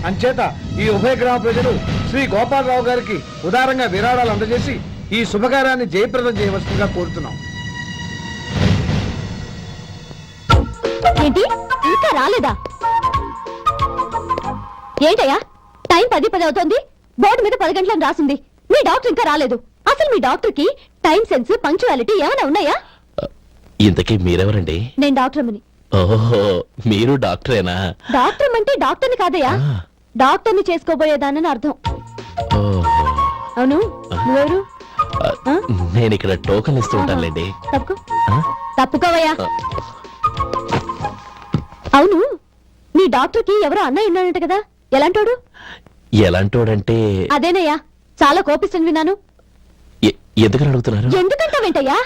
అంచేత ఈ ఉభయ గ్రామ ప్రజలు శ్రీ గోపాలరావు గారికి ఉదారంగా విరాళాలు అందజేసి ఈ శుభకార్యాన్ని జయప్రదం చేయవలసిందిగా కోరుతున్నాం. ఏంటి, ఇంకా రాలేదా? ఏంటయ్యా, టైం 10 అవుతోంది. బోర్డు మీద 10 గంటలను రాసింది. మీ డాక్టర్ ఇంకా రాలేదు. అసలు మీ డాక్టర్ కి టైం సెన్స్, పంక్చువాలిటీ ఏమైనా ఉన్నాయా? ఇంతకీ మీరెవరండి? నేను డాక్టర్ అమ్మని. ఓహో, మీరు డాక్టరేనా? డాక్టర్ అంటే డాక్టర్ని కాదయ్యా, డాక్టర్ని చేసుకోబోయేదానని అర్థం. ఓహో. అవును, నువ్వెవరు? నేను ఇక్కడ టోకన్ ఇస్తూ ఉంటానులేండి. తప్పుకో. తప్పుకోవయ్యా. అవును, నీ డాక్టర్ కి ఎవరో అన్నయ్య ఉన్నాడంట కదా, ఎలాంటోడు? ఎలాంటోడంటే అదేనయ్యా, చాలా కోపిస్తుంది విన్నాను. ఎందుకని అడుగుతున్నారు? ఎందుకంటావేంటయ్యా?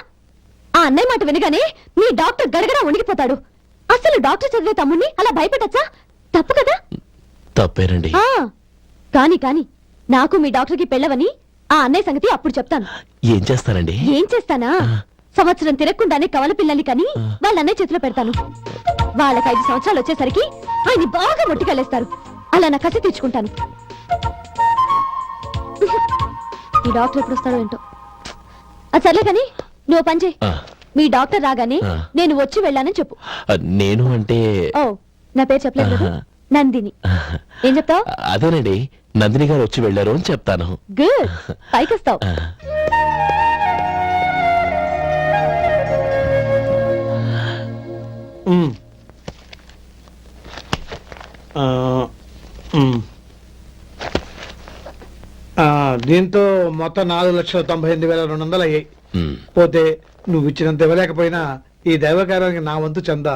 ఆ అన్నయ్య మాట వినగానే నీ డాక్టర్ గడగడా ఉణిగిపోతాడు. అసలు డాక్టర్ చదివే తమ్ముణ్ణి అలా భయపెట్టచ్చా? తప్పు కదా? తప్పేనండి. కాని కాని నాకు మీ డాక్టర్కి పెళ్ళవని ఆ అన్నయ్య సంగతి అప్పుడు చెప్తాను. ఏం చేస్తానండి? ఏం చేస్తానా, సంవత్సరం తిరగకుండానే కవల పిల్లల్ని కని వాళ్ళ అన్నయ్య చేతిలో పెడతాను. వాళ్ళకి 5 సంవత్సరాలు వచ్చేసరికి ఆయన్ని బాగా మొట్టికెళ్ళేస్తారు. అలా నా కసి తీర్చుకుంటాను. ఈ డాక్టర్ ఎప్పుడు వస్తాడో ఏంటో. అది సర్లే కానీ నువ్వు పని చేయి. మీ డాక్టర్ రాగానే నేను వచ్చి వెళ్ళానని చెప్పు. నేను అంటే ఓ, నా పేరు చెప్పలేదు కదా? నందిని. ఏం చెప్తావు? అదేనండి, నందిని గారు వచ్చి వెళ్ళారు అని చెప్తాను. గుడ్, పైకొస్తావు. దీంతో మొత్తం 4,98,200 అయ్యాయి. పోతే నువ్వు ఇచ్చినంత ఇవ్వలేకపోయినా ఈ దైవకార్యానికి నా వంతు చందా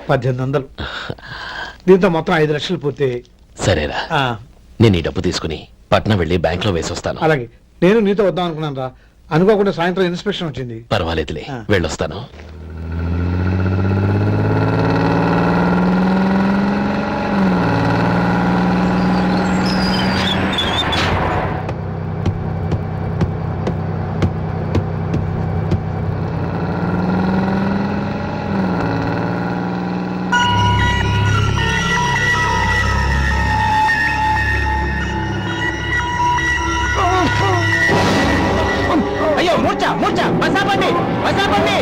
1,800. దీంతో మొత్తం 5 లక్షలు పూర్తి. సరేరా, నేను ఈ డబ్బు తీసుకుని పట్నం వెళ్ళి బ్యాంక్ లో వేసి వస్తాను. అలాగే, నేను నీతో వద్దాం అనుకున్నాను రా, అనుకోకుండా సాయంత్రం ఇన్స్పెక్షన్ వచ్చింది. పర్వాలేదులే, వెళ్ళొస్తాను. అయ్యో మూర్చ మూర్చ బసాపండి బసాపండి.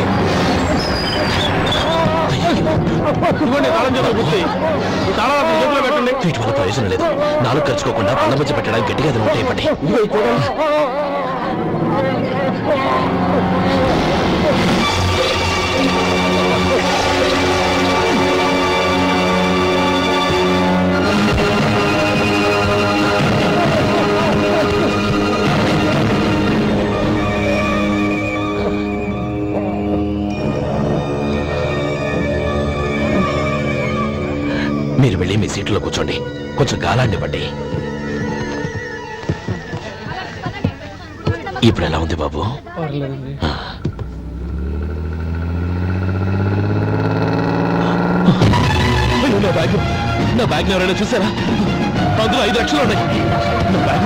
వీటి వల్ల ప్రయోజనం లేదు. నాలుగు ఖర్చుకోకుండా పళ్ళ మధ్య పెట్టడానికి గట్టిగా అది నోట్ అయిపోయి. మీరు వెళ్ళి మీ సీట్లో కూర్చోండి, కొంచెం గాలాన్ని ఇవ్వండి. ఇప్పుడు ఎలా ఉంది బాబు? నా బ్యాగ్ ఎవరైనా చూసారా? అందులో 5 లక్షలు ఉన్నాయి. నా బ్యాగ్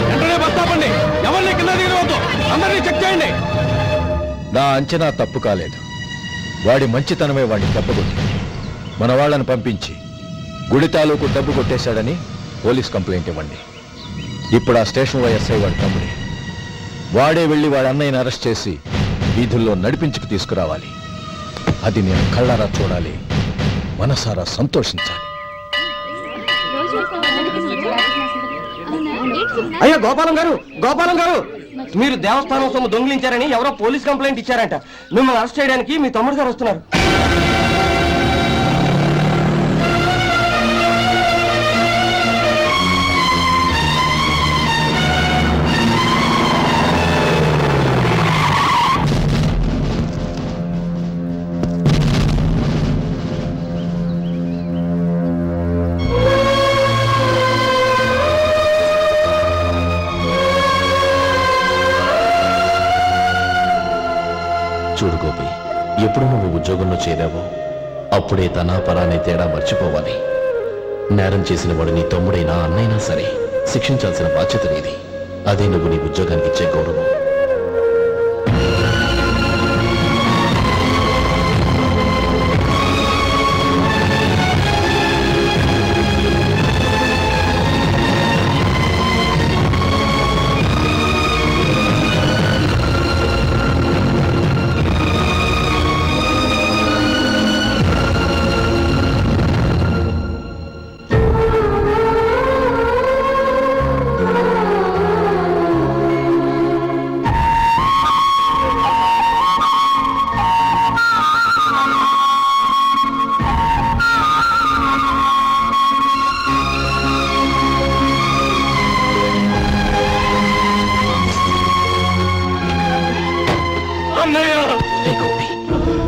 వెంటనే బస్తాపండి, ఎవరిని కింద దిగవద్దు, అందరినీ చెక్ చేయండి. నా అంచనా తప్పు కాలేదు. వాడి మంచితనమే వాడిని దెబ్బకొట్టి మన వాళ్ళని పంపించి గుడి తాలూకు డబ్బు కొట్టేశాడని పోలీస్ కంప్లైంట్ ఇవ్వండి. ఇప్పుడు ఆ స్టేషన్ ఎస్ఐ వాడి తమ్ముడే. వాడే వెళ్ళి వాడి అన్నయ్యని అరెస్ట్ చేసి వీధుల్లో నడిపించుకు తీసుకురావాలి. అది నేను కళ్ళారా చూడాలి, మనసారా సంతోషించాలి. అయ్యో గోపాలం గారు, గోపాలం గారు, మీరు దేవస్థానం సొమ్ము దొంగిలించారని ఎవరో పోలీస్ కంప్లైంట్ ఇచ్చారంట. మిమ్మల్ని అరెస్ట్ చేయడానికి మీ తమ్ముడు గారు వస్తున్నారు. చూడు గోపి, ఎప్పుడు నువ్వు ఉద్యోగంలో చేరావో అప్పుడే తన పరానే తేడా మర్చిపోవాలి. నేరం చేసిన వాడు నీ తమ్ముడైనా అన్నైనా సరే శిక్షించాల్సిన బాధ్యత నీది. అదే నువ్వు నీ ఉద్యోగానికి ఇచ్చే గౌరవం.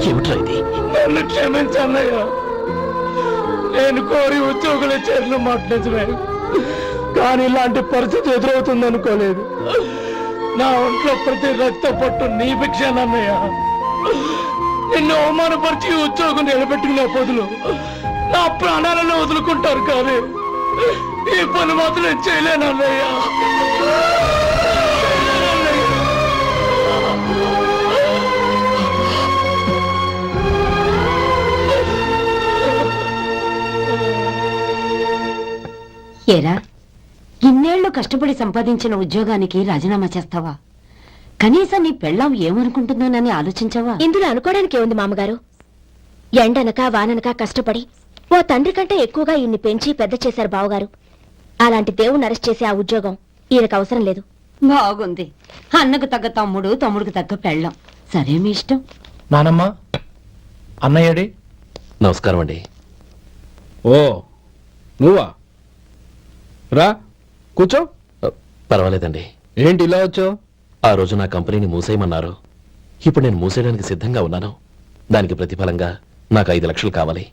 ఏమిట్రా ఇది? నన్ను క్షమించన్నయ్య, నేను కోరి ఉద్యోగుల చేతులు మాట్లాడమే, కానీ ఇలాంటి పరిస్థితి ఎదురవుతుంది అనుకోలేదు. నా ఒంట్లో ప్రతి రక్త పట్టు నీ భిక్షానన్నయ్య. నిన్ను అవమానపరిచి ఉద్యోగం నిలబెట్టుకునే బదులు నా ప్రాణాలను వదులుకుంటారు, కానీ ఈ పని మాత్రం నేను చేయలేనన్నయ్య. ఏరా, ఇన్నేళ్లు కష్టపడి సంపాదించిన ఉద్యోగానికి రాజీనామా చేస్తావా? కనీసం నీ పెళ్ళాం ఏమనుకుంటుందోనని ఆలోచించావా? ఇందులో అనుకోవడానికి ఏముంది మామగారు? ఎండనక వాననక కష్టపడి ఓ తండ్రి కంటే ఎక్కువగా ఈయన్ని పెంచి పెద్ద చేశారు బావగారు. అలాంటి దేవుణ్ణి అరెస్ట్ చేసే ఆ ఉద్యోగం ఈయనకు అవసరం లేదు. బాగుంది. అన్నకు తగ్గ తమ్ముడు, తమ్ముడికి తగ్గ పెళ్ళం. సరే మీ ఇష్టం. నానమ్మ, అన్నయ్యడి. నమస్కారం అండి. ఓ నువ్వా? రా కూర్చో. పర్వాలేదండి. ఏంటి ఇలా వచ్చావు? ఆ రోజు నా కంపెనీని మూసేయమన్నారు. ఇప్పుడు నేను మూసేయడానికి సిద్ధంగా ఉన్నాను. దానికి ప్రతిఫలంగా నాకు 5 లక్షలు కావాలి.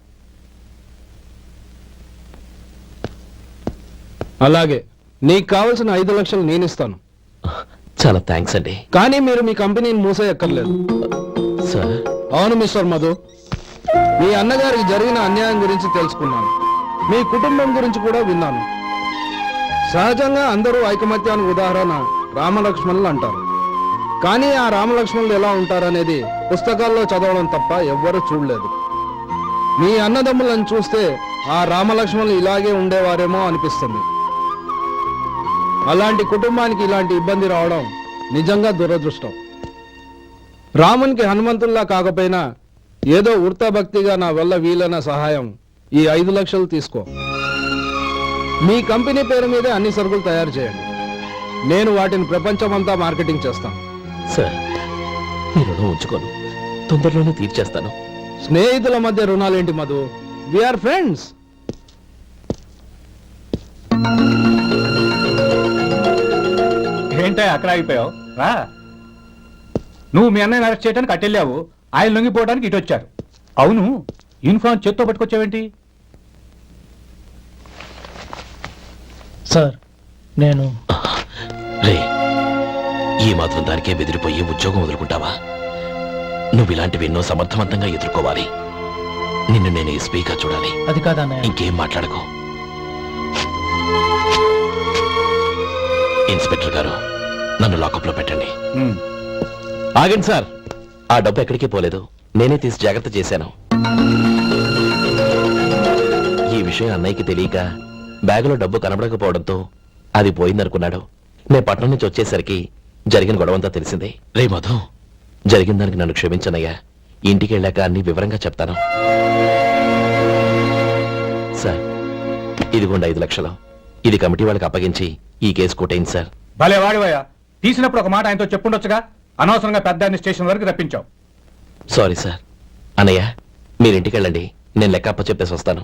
అలాగే, నీకు కావలసిన 5 లక్షలు నేను ఇస్తాను. చాలా థ్యాంక్స్ అండి. కానీ మీరు మీ కంపెనీని మూసేయక్కర్లేదు. సార్, అవును మిస్టర్ మధు, మీ అన్నగారికి జరిగిన అన్యాయం గురించి తెలుసుకున్నాను. మీ కుటుంబం గురించి కూడా విన్నాను. సహజంగా అందరూ ఐకమత్యానికి ఉదాహరణ రామలక్ష్మణులు అంటారు. కానీ ఆ రామలక్ష్మణులు ఎలా ఉంటారనేది పుస్తకాల్లో చదవడం తప్ప ఎవ్వరూ చూడలేదు. మీ అన్నదమ్ములను చూస్తే ఆ రామలక్ష్మణులు ఇలాగే ఉండేవారేమో అనిపిస్తుంది. అలాంటి కుటుంబానికి ఇలాంటి ఇబ్బంది రావడం నిజంగా దురదృష్టం. రామునికి హనుమంతుల్లా కాకపోయినా ఏదో వృత్తభక్తిగా నా వల్ల వీలైన సహాయం ఈ 5 లక్షలు తీసుకో. మీ కంపెనీ పేరు మీదే అన్ని సరుకులు తయారు చేయండి. నేను వాటిని ప్రపంచమంతా మార్కెటింగ్ చేస్తాను. సార్, మీ రుణం ఉంచుకోను. తొందరలోనే తీర్చేస్తాను. స్నేహితుల మధ్య రుణాలేంటి మధు? We are friends. ఏంటో అక్కడ అయిపోయావు? రా. నువ్వు మీ అన్నయ్యని అరెస్ట్ చేయడానికి అట్టెళ్ళావు, ఆయన లొంగిపోవడానికి ఇటు వచ్చారు. అవును, యూనిఫామ్ చేత్తో పట్టుకొచ్చావేంటి? సార్, నేను రే, ఈ మాత్రం దానికే బెదిరిపోయి ఉద్యోగం వదులుకుంటావా? నువ్వు ఇలాంటివి ఎన్నో సమర్థవంతంగా ఎదుర్కోవాలి. నిన్ను నేను ఎస్పీగా చూడాలి. అది కాదన్నయ్య. ఇంకేం మాట్లాడుకో. ఇన్స్పెక్టర్ గారు, నన్ను లాకప్లో పెట్టండి. ఆగండి సార్, ఆ డబ్బు ఎక్కడికి పోలేదు. నేనే తీసి జాగ్రత్త చేశాను. ఈ విషయం అన్నయ్యకి తెలియక బ్యాగులో డబ్బు కనబడకపోవడంతో అది పోయిందనుకున్నాడు. నేను పట్నం నుంచి వచ్చేసరికి జరిగిన గొడవంతా తెలిసిందే. రే మధు, జరిగిన దానికి నన్ను క్షమించనయ్యా. ఇంటికి వెళ్ళాక అన్ని వివరంగా చెప్తాను. సార్, ఇదిగోండి 5 లక్షలు. ఇది కమిటీ వాళ్ళకి అప్పగించి ఈ కేసు కొట్టేయండి సార్. భలే వాడివయ్యా. తీసినప్పుడు ఒక మాట ఆయనతో చెప్పుండొచ్చుగా. అనవసరంగా పెద్ద స్టేషన్ వరకు రప్పించావు. Sorry sir. అన్నయ్య, మీరు ఇంటికి వెళ్ళండి. నేను లెక్క అప్ప చెప్పేసి వస్తాను.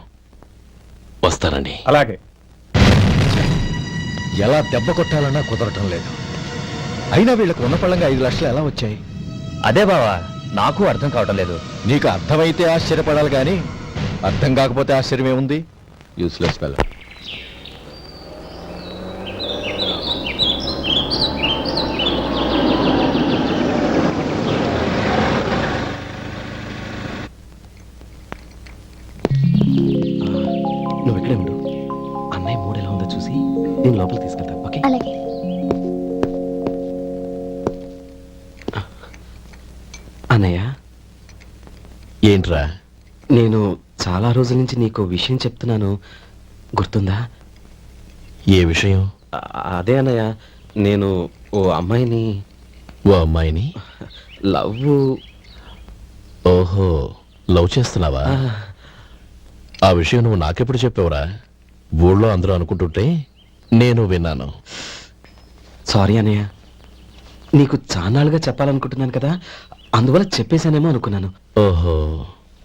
వస్తానండి. అలాగే. ఎలా దెబ్బ కొట్టాలన్నా కుదరటం లేదు. అయినా వీళ్ళకు ఉన్న పళ్ళంగా 5 లక్షలు ఎలా వచ్చాయి? అదే బావా, నాకు అర్థం కావటం లేదు. నీకు అర్థమైతే ఆశ్చర్యపడాలి కానీ అర్థం కాకపోతే ఆశ్చర్యమే ఉంది. Useless fellow. నువ్వు ఇక్కడే ఉండు. అన్నయ్య మూడు ఎలా ఉందో చూసి నేను లోపలికి తీసుకెళ్తాను. ఓకే? అలాగే. అన్నయ్య, ఏంట్రా? నేను చాలా రోజుల నుంచి నీకు విషయం చెప్తున్నాను, గుర్తుందా? ఏ విషయం? అదే అన్నయ్య, నేను ఓ అమ్మాయిని ఓ అమ్మాయిని లవ్. ఓహో, లవ్ చేస్తున్నావా? ఆ విషయం నువ్వు నాకెప్పుడు చెప్పావురా? ఊళ్ళో అందరూ అనుకుంటుంటే నేను విన్నాను. సారీ అన్నయ్య, నీకు చాన్నాళ్ళుగా చెప్పాలనుకుంటున్నాను కదా, అందువల్ల చెప్పేశానేమో అనుకున్నాను. ఓహో,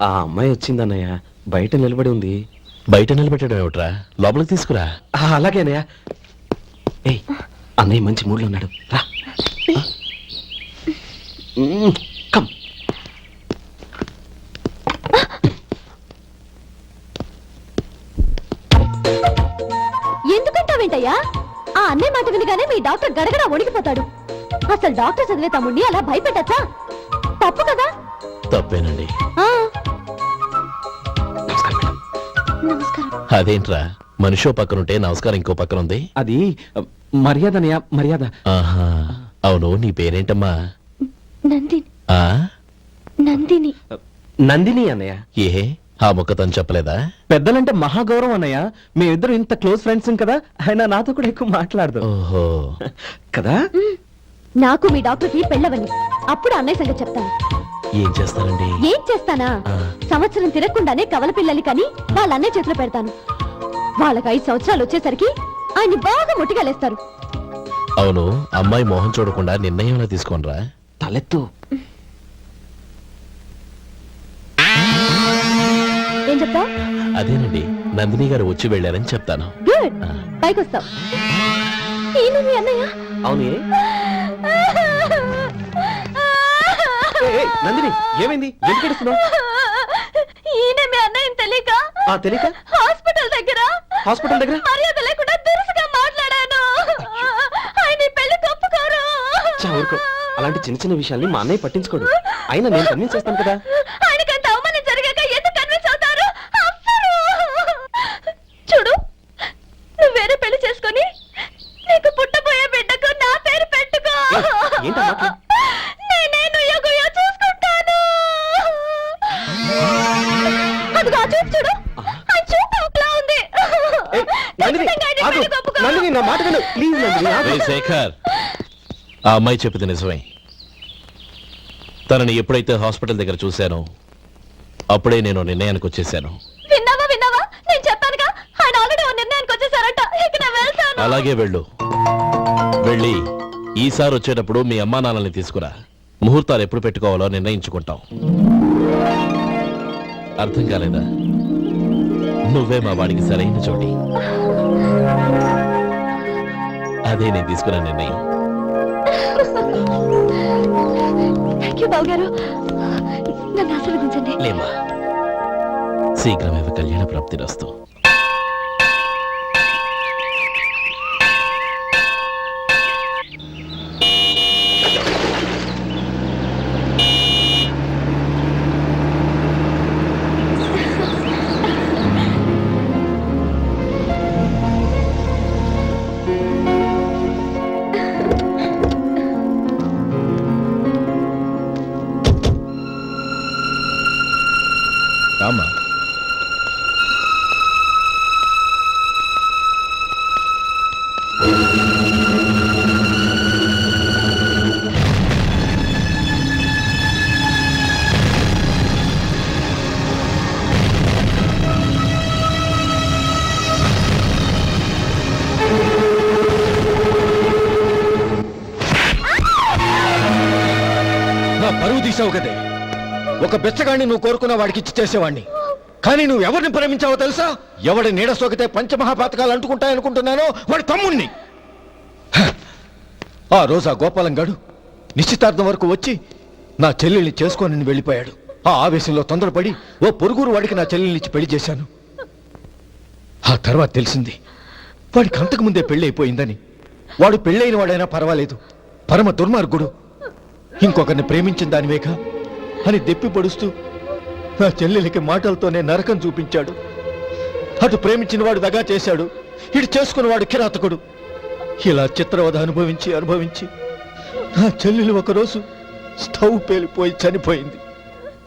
ఆ అమ్మాయి వచ్చిందన్నయ్య, బయట నిలబడి ఉంది. బయట నిలబెట్టడం ఏమిట్రా? లోపలికి తీసుకురా. అలాగే అన్నయ్య. ఏయ్, అన్నయ్య మంచి మూడ్లో ఉన్నాడు, రా. కమ్. ఎందుకంటావేంటయ్యా? ఆ అన్నయ్య మాట వినగానే మీ డాక్టర్ గడగడ వణికిపోతాడు. అసలు డాక్టర్ చదివే తమ్ముడిని అలా భయపెట్టచ్చా? తప్పు కదా? తప్పేనండి. నమస్కారం మేడం. నమస్కారం. అదేంట్రా, మనిషో పక్కనుంటే నమస్కారం ఇంకో పక్కన ఉంది? అది మర్యాద అన్నయ్య, మర్యాద. ఆహా, అవును. నీ పేరేంటమ్మా? నందిని. ఆ, నందిని. నందిని అన్నయ్య. ఏ, ఆ ముక్క తను చెప్పలేదా? పెద్దలంటే మహాగౌరవం అన్నయ్య. మేమిద్దరు ఇంత క్లోజ్ ఫ్రెండ్స్ కదా, ఆయన నాతో కూడా ఎక్కువ మాట్లాడదు ఓహో, కదా. నాకు మీ డాక్టర్కి పెళ్ళవని అప్పుడు అన్నయ్య సంగతి చెప్తాను. ఏం చేస్తానండి? ఏం చేస్తానా? ఆ. సంవత్సరం తిరగకుండానే కవల పిల్లలు కని వాళ్ళ అన్నయ్య చేతిలో పెడతాను. వాళ్ళకి 5 సంవత్సరాలు వచ్చేసరికి ఆయన్ని బాగా ముట్టిగలేస్తారు. అవును, అమ్మాయి మొహం చూడకుండా నిర్ణయం ఎలా తీసుకోనరా? తలెత్తు. ఏం చెప్తావు? అదేనండి, నందిని గారు వచ్చి వెళ్ళారని చెప్తాను. గుడ్, పైకి వస్తావు. ఈయన మీ అన్నయ్య? అవును. నందిని, ఏమైంది? ఎందుకు ఏడుస్తున్నావు? ఈయన మీ అన్నయ్యని తెలియక తెలియక హాస్పిటల్ దగ్గర మర్యాద లేకుండా దురుసుగా మాట్లాడాను. ఆయన ఈ పెళ్లి తప్పుకోరు. ఊరుకో, అలాంటి చిన్న చిన్న విషయాల్ని మా అన్నయ్య పట్టించుకోడు. అయినా నేను కన్విన్స్ చేస్తాను కదా. ఆయనకంత అవమానం జరిగాక ఎందుకు కన్విన్స్ అవుతారు? చూడు, నువ్వు వేరే పెళ్లి చేసుకొని నీకు పుట్టబోయే బిడ్డకు నా పేరు పెట్టుకో. ఏంటమ్మా? నేనే నుయ్యగుయ్య చూసుకుంటాను. అదిగో ఆ చూపు చూడు, ఆ చూపు ఒకలా ఉంది. ఖచ్చితంగా ఆయన పెళ్లి ఒప్పుకో. నందిని, నా మాట విను ప్లీజ్. నందిని, రే శేఖర్, ఆ అమ్మాయి చెప్పింది నిజమే. తనని ఎప్పుడైతే హాస్పిటల్ దగ్గర చూశానో అప్పుడే నేను నిర్ణయానికి వచ్చేసాను. విన్నావా? నేను చెప్పానుగా, ఆయన ఆల్రెడీ ఓ నిర్ణయానికి వచ్చేసారట. ఇక నేను వెళ్తాను. అలాగే వెళ్ళి ఈసారి వచ్చేటప్పుడు మీ అమ్మా నాన్నల్ని తీసుకురా. ముహూర్తాలు ఎప్పుడు పెట్టుకోవాలో నిర్ణయించుకుంటాం. అర్థం కాలేదా? నువ్వే మా వాడికి సరైన చోటి. అదే నేను తీసుకున్న నిర్ణయం. బాబు గారు, నన్ను ఆశీర్వదించండి. లేమా, శీఘ్రమేవ కళ్యాణ ప్రాప్తి రస్తు. రామా, నా పరువు తీసావు కదే. ఒక బెచ్చగాడిని నువ్వు కోరుకున్న వాడికి ఇచ్చి చేసేవాడిని. కానీ నువ్వు ఎవరిని ప్రేమించావో తెలుసా? ఎవడి నీడ సోకితే పంచమహాపాతకాలు అంటుకుంటాయనుకుంటున్నానో వాడి తమ్ముణ్ణి. ఆ రోజు ఆ గోపాలం గాడు నిశ్చితార్థం వరకు వచ్చి నా చెల్లెల్ని చేసుకోనని వెళ్ళిపోయాడు. ఆ ఆవేశంలో తొందరపడి ఓ పొరుగురు వాడికి నా చెల్లెల్నిచ్చి పెళ్లి చేశాను. ఆ తర్వాత తెలిసింది వాడికి అంతకు ముందే పెళ్లి అయిపోయిందని. వాడు పెళ్ళైన వాడైనా పర్వాలేదు, పరమ దుర్మార్గుడు. ఇంకొకరిని ప్రేమించిన దానివేక అని దెప్పి పొడుస్తూ నా చెల్లెలికి మాటలతోనే నరకం చూపించాడు. అటు ప్రేమించిన వాడు దగా చేశాడు, ఇటు చేసుకున్నవాడు కిరాతకుడు. ఇలా చిత్రవద అనుభవించి నా చెల్లెలు ఒకరోజు స్టవ్ పేలిపోయి చనిపోయింది.